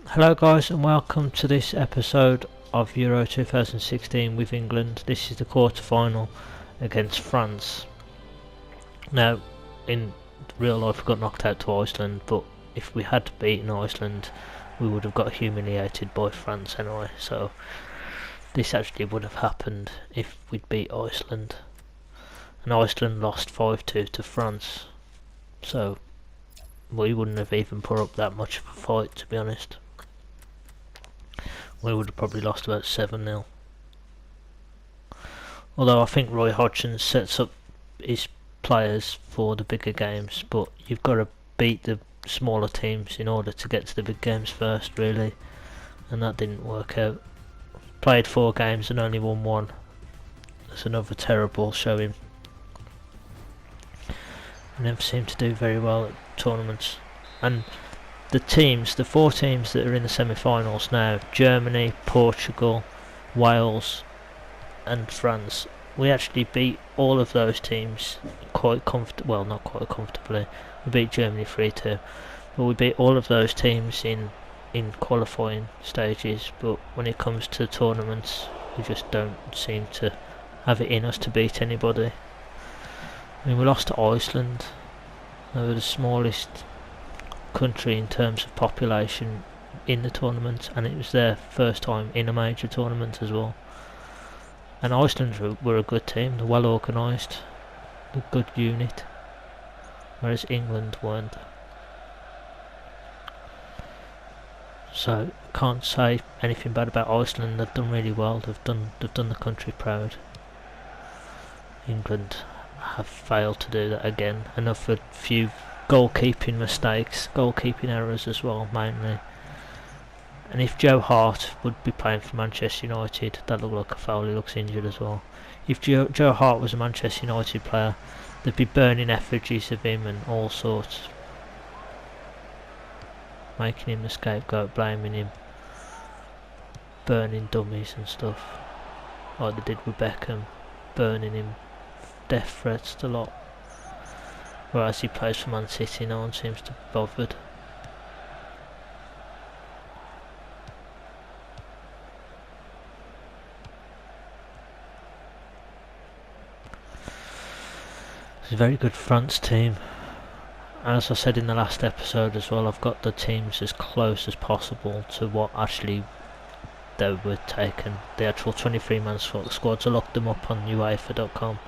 Hello guys and welcome to this episode of Euro 2016 with England. This is the quarter final against France. Now in real life we got knocked out to Iceland, but if we had beaten Iceland we would have got humiliated by France anyway, so this actually would have happened if we'd beat Iceland. And Iceland lost 5-2 to France, so we wouldn't have even put up that much of a fight, to be honest. We would have probably lost about 7-0. Although I think Roy Hodgson sets up his players for the bigger games, but you've got to beat the smaller teams in order to get to the big games first, really, and that didn't work out. Played 4 games and only won 1. That's another terrible showing. We never seem to do very well at tournaments. And the 4 teams that are in the semi-finals now, Germany, Portugal, Wales and France, we actually beat all of those teams quite well, not quite comfortably. We beat Germany 3-2, but we beat all of those teams in qualifying stages, but when it comes to tournaments we just don't seem to have it in us to beat anybody. I mean, we lost to Iceland. They were the smallest country in terms of population in the tournament, and it was their first time in a major tournament as well. And Iceland were a good team, they're well organised, a good unit, whereas England weren't. So can't say anything bad about Iceland. They've done really well. They've done the country proud. England have failed to do that again. Another few goalkeeping mistakes, goalkeeping errors as well, mainly. And if Joe Hart would be playing for Manchester United, that looked like a foul. He looks injured as well. If Joe Hart was a Manchester United player, they'd be burning effigies of him and all sorts, making him the scapegoat, blaming him, burning dummies and stuff, like they did with Beckham, burning him, death threats a lot. Whereas he plays for Man City, no one seems to be bothered. It's a very good France team. As I said in the last episode as well, I've got the teams as close as possible to what actually they were taken. The actual 23-man squads, I looked them up on UEFA.com,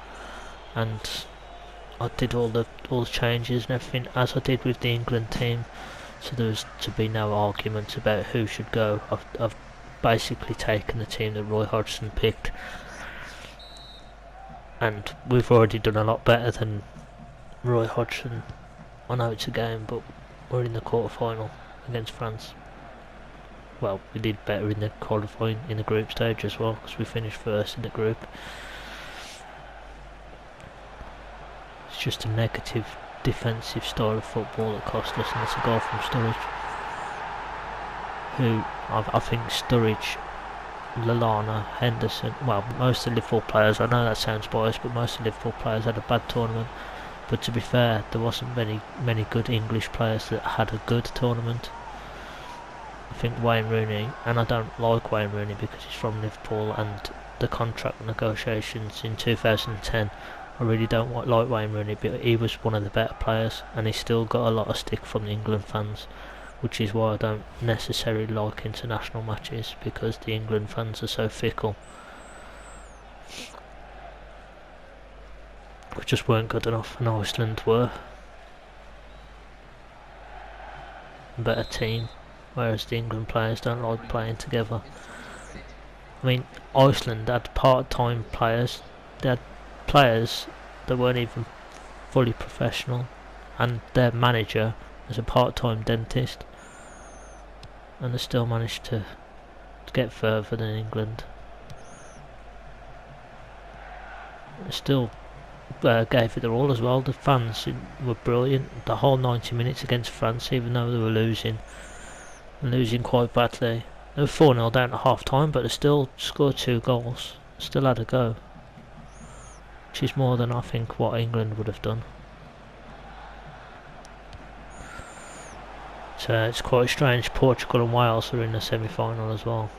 and I did all the changes and everything as I did with the England team, so there was to be no argument about who should go. I've basically taken the team that Roy Hodgson picked, and we've already done a lot better than Roy Hodgson. I know it's a game, but we're in the quarter-final against France. Well, we did better in the qualifying in the group stage as well, because we finished first in the group. It's just a negative defensive style of football that cost us, and it's a goal from Sturridge, who I think Sturridge, Lallana, Henderson, well, most of the Liverpool players, I know that sounds biased, but most of the Liverpool players had a bad tournament. But to be fair, there wasn't many good English players that had a good tournament. I think Wayne Rooney, and I don't like Wayne Rooney because he's from Liverpool, and the contract negotiations in 2010, I really don't like Wayne Rooney, but he was one of the better players, and he still got a lot of stick from the England fans, which is why I don't necessarily like international matches, because the England fans are so fickle. We just weren't good enough, and Iceland were a better team, whereas the England players don't like playing together. I mean, Iceland had part-time players. They had players that weren't even fully professional, and their manager was a part-time dentist, and they still managed to get further than England. They still gave it their all as well. The fans were brilliant the whole 90 minutes against France, even though they were losing quite badly. They were 4-0 down at half time, but they still scored 2 goals, still had a go, which is more than I think what England would have done. It's quite strange. Portugal and Wales are in the semi-final as well.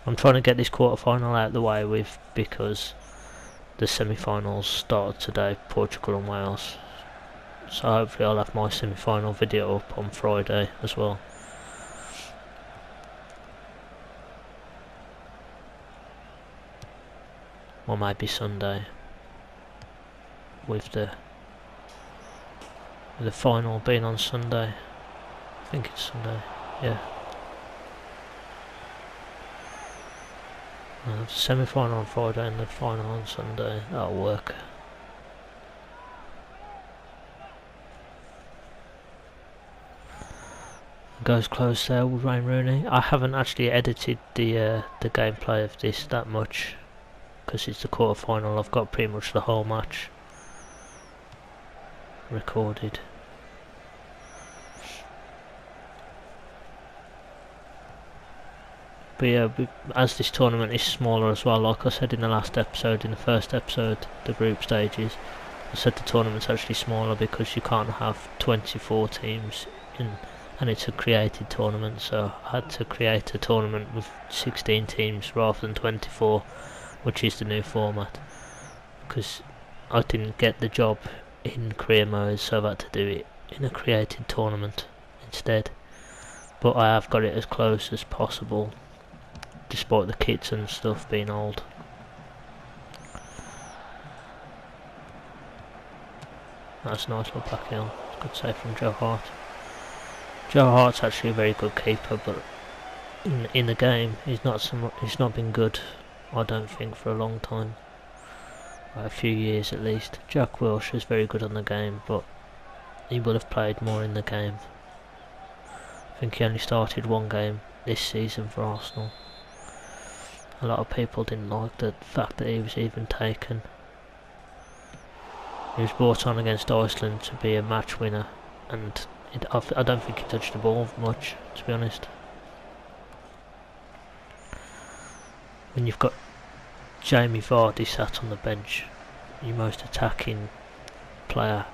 I'm trying to get this quarter-final out of the way with because the semi-finals start today, Portugal and Wales. So hopefully I'll have my semi-final video up on Friday as well. Or maybe Sunday, with the final being on Sunday. I think it's Sunday, yeah. Semi-final on Friday and the final on Sunday. That'll work. Goes close there with Wayne Rooney. I haven't actually edited the gameplay of this that much because it's the quarter final. I've got pretty much the whole match recorded. But yeah, as this tournament is smaller as well, like I said in the last episode, in the first episode, the group stages, I said the tournament's actually smaller because you can't have 24 teams in, and it's a created tournament, so I had to create a tournament with 16 teams rather than 24, which is the new format, because I didn't get the job in career mode, so I've had to do it in a created tournament instead. But I have got it as close as possible, despite the kits and stuff being old. That's a nice little back heel. Good save from Joe Hart. Joe Hart's actually a very good keeper, but in the game he's not been good, I don't think, for a long time. A few years at least. Jack Wilshere's very good on the game, but he would have played more in the game. I think he only started one game this season for Arsenal. A lot of people didn't like the fact that he was even taken. He was brought on against Iceland to be a match winner, and I don't think he touched the ball much, to be honest. When you've got Jamie Vardy sat on the bench, your most attacking player,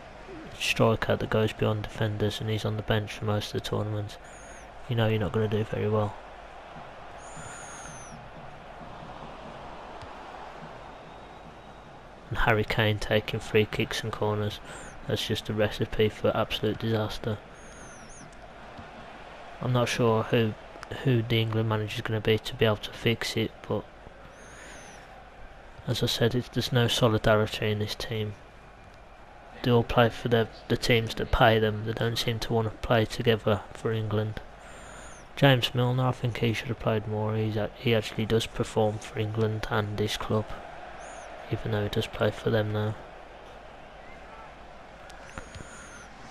striker that goes beyond defenders, and he's on the bench for most of the tournament, you know you're not going to do very well. And Harry Kane taking free kicks and corners, that's just a recipe for absolute disaster. I'm not sure who the England manager is going to be able to fix it, but as I said, there's no solidarity in this team. They all play for the teams that pay them. They don't seem to want to play together for England. James Milner, I think he should have played more. He actually does perform for England and this club, even though he does play for them now.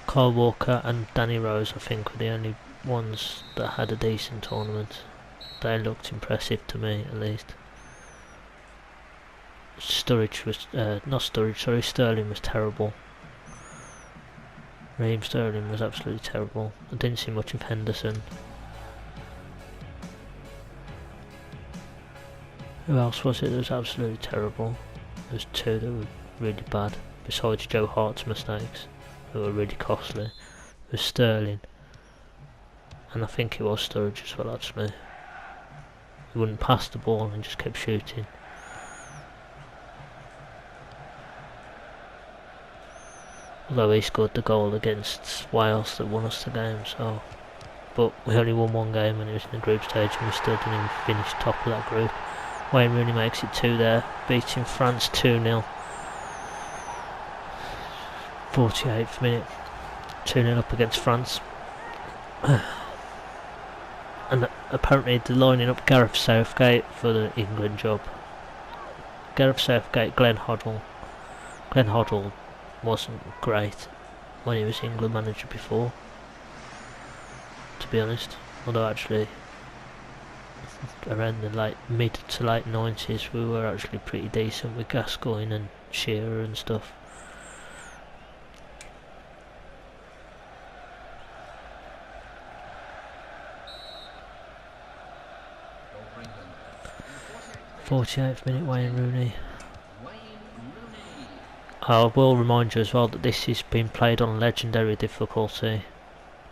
Kyle Walker and Danny Rose, I think, were the only ones that had a decent tournament. They looked impressive to me, at least. Sterling was terrible. Raheem Sterling was absolutely terrible. I didn't see much of Henderson. Who else was it that was absolutely terrible? There was two that were really bad, besides Joe Hart's mistakes, that were really costly. It was Sterling, and I think it was Sturridge as well, actually. He wouldn't pass the ball and just kept shooting. Although he scored the goal against Wales that won us the game, so. But we only won one game and it was in the group stage, and we still didn't even finish top of that group. Wayne Rooney makes it 2 there, beating France 2-0. 48th minute, 2-0 up against France. And apparently they're lining up Gareth Southgate for the England job. Gareth Southgate, Glenn Hoddle. Glenn Hoddle wasn't great when he was England manager before, to be honest. Although actually around the mid to late 90s we were actually pretty decent with Gascoigne and Shearer and stuff. '48th minute, Wayne Rooney. I will remind you as well that this is being played on legendary difficulty.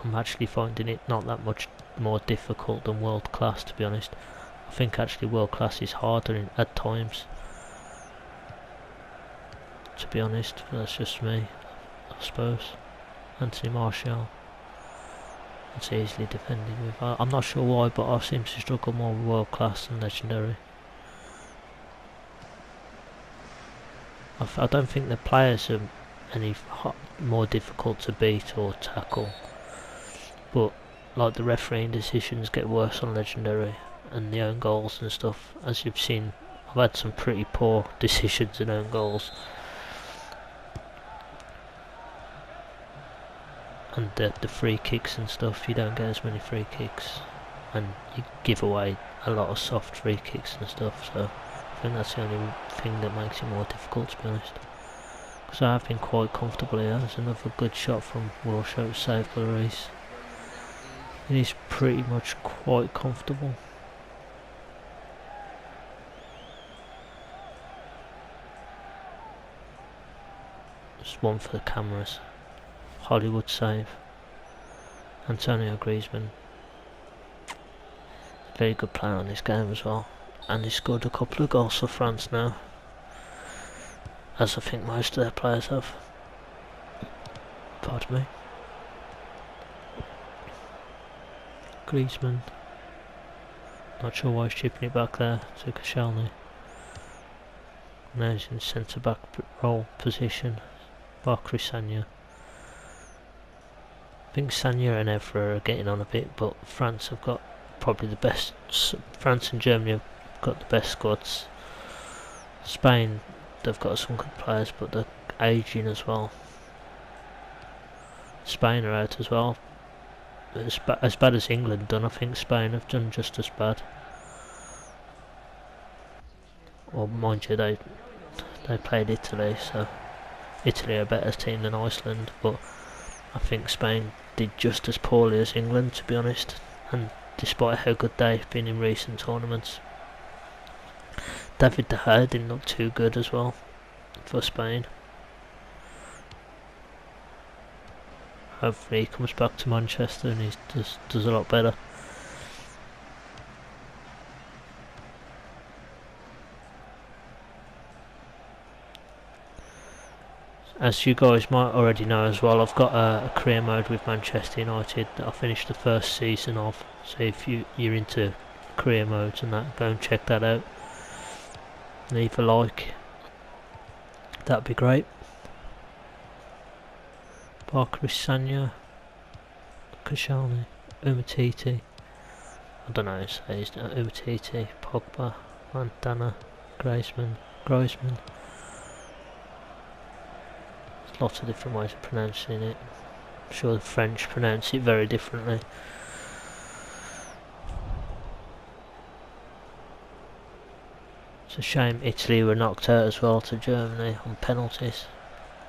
I'm actually finding it not that much more difficult than world class, to be honest. I think actually world class is harder at times, to be honest, but that's just me, I suppose. Anthony Martial. It's easily defended with. I'm not sure why, but I seem to struggle more with world class than legendary. I don't think the players are any more difficult to beat or tackle, but like the refereeing decisions get worse on legendary, and the own goals and stuff. As you've seen, I've had some pretty poor decisions in own goals, and the free kicks and stuff. You don't get as many free kicks, and you give away a lot of soft free kicks and stuff. So I think that's the only thing that makes it more difficult, to be honest. Because I have been quite comfortable here. There's another good shot from Wilshere, saved by Reece. It is pretty much quite comfortable. Just one for the cameras. Hollywood save. Antonio Griezmann. Very good player on this game as well. And he scored a couple of goals for France now, as I think most of their players have. Pardon me. Griezmann. Not sure why he's chipping it back there to Koscielny. Now he's in centre back role position. Bakary Sagna. I think Sagna and Evra are getting on a bit, but France have got probably the best. France and Germany have got the best squads. Spain, they've got some good players, but they're aging as well. Spain are out as well. As bad as England done, I think Spain have done just as bad. Well, mind you, they played Italy, so Italy are a better team than Iceland, but I think Spain did just as poorly as England, to be honest, and despite how good they've been in recent tournaments. David De Gea didn't look too good as well for Spain. Hopefully he comes back to Manchester and he does a lot better. As you guys might already know as well, I've got a career mode with Manchester United that I finished the first season of. So if you're into career modes and that, go and check that out. Leave a like. That'd be great. Bakary Sagna, Koscielny, Umtiti. I don't know how to say his name. Umtiti, Pogba, Montana, Griezmann. Lots of different ways of pronouncing it. I'm sure the French pronounce it very differently. It's a shame Italy were knocked out as well to Germany on penalties.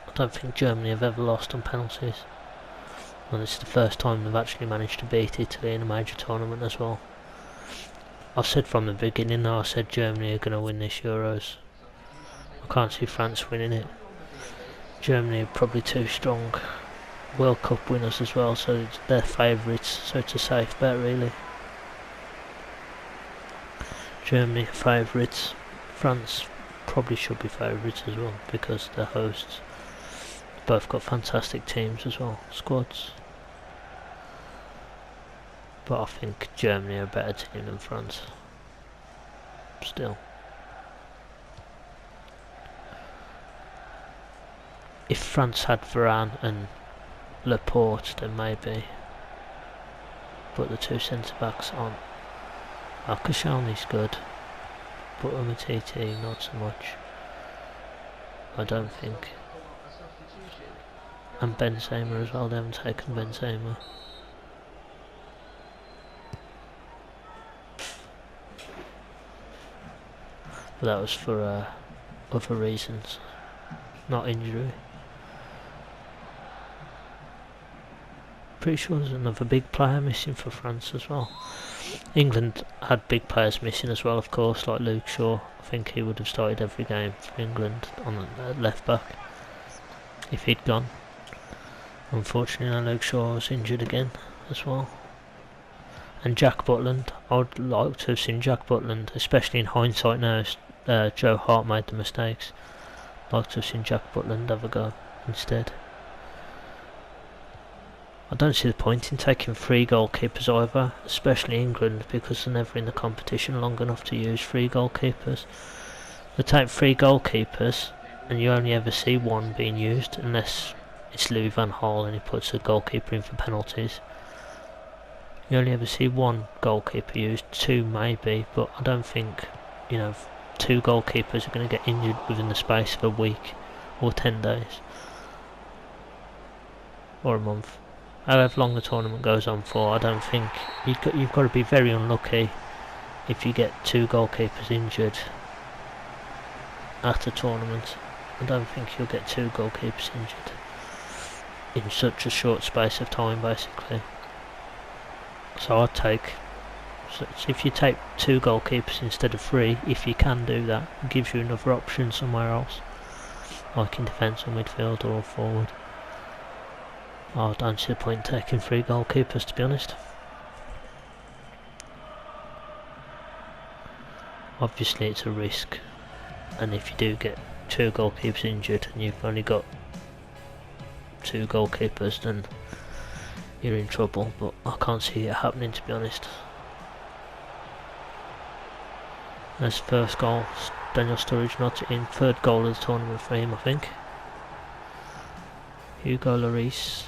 I don't think Germany have ever lost on penalties. And it's the first time they've actually managed to beat Italy in a major tournament as well. I said from the beginning though, I said Germany are going to win this Euros. I can't see France winning it. Germany are probably too strong. World Cup winners as well, so they're favourites, so it's a safe bet really. Germany are favourites. France probably should be favourites as well because they're hosts. Both got fantastic teams as well, squads. But I think Germany are a better team than France. Still. If France had Varane and Laporte, then maybe. But the two centre backs aren't. Koscielny's good, but Umtiti not so much. I don't think. And Benzema as well. They haven't taken Benzema. But that was for other reasons, not injury. Pretty sure there's another big player missing for France as well. England had big players missing as well, of course, like Luke Shaw. I think he would have started every game for England on the left back. if he'd gone. Unfortunately, Luke Shaw was injured again as well. And Jack Butland, I would like to have seen Jack Butland, especially in hindsight now. Joe Hart made the mistakes. I'd like to have seen Jack Butland have a go instead. I don't see the point in taking 3 goalkeepers either, especially England, because they're never in the competition long enough to use 3 goalkeepers. They take 3 goalkeepers and you only ever see 1 being used, unless it's Louis van Gaal and he puts a goalkeeper in for penalties. You only ever see 1 goalkeeper used, 2 maybe, but I don't think, 2 goalkeepers are going to get injured within the space of a week or 10 days or a month. However long the tournament goes on for, I don't think you've got to be very unlucky if you get 2 goalkeepers injured at a tournament. I don't think you'll get 2 goalkeepers injured in such a short space of time, basically. So I'd take, if you take 2 goalkeepers instead of 3, if you can do that, it gives you another option somewhere else, like in defence or midfield or forward. I don't see the point in taking 3 goalkeepers, to be honest. Obviously it's a risk, and if you do get 2 goalkeepers injured and you've only got 2 goalkeepers, then you're in trouble, but I can't see it happening, to be honest. As first goal, Daniel Sturridge not in, 3rd goal of the tournament for him, I think. Hugo Lloris,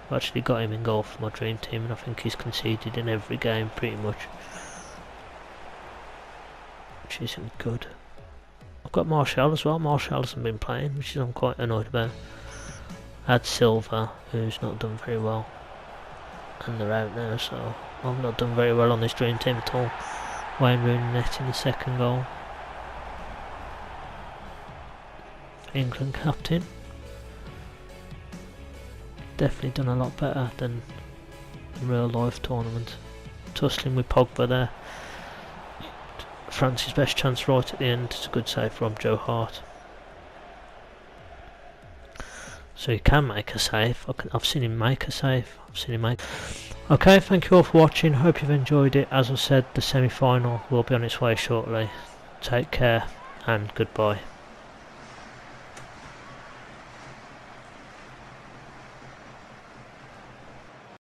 I've actually got him in goal for my dream team, and I think he's conceded in every game pretty much, which isn't good. I've got Martial as well. Martial hasn't been playing, which I'm quite annoyed about. I had Silva, who's not done very well, and they're out now, so I've not done very well on this dream team at all. Wayne Rooney net in the 2nd goal. England captain. Definitely done a lot better than in real life tournament. Tussling with Pogba there. France's best chance right at the end. It's a good save from Joe Hart. So he can make a save. I've seen him make a save. Okay, thank you all for watching. Hope you've enjoyed it. As I said, the semi-final will be on its way shortly. Take care and goodbye.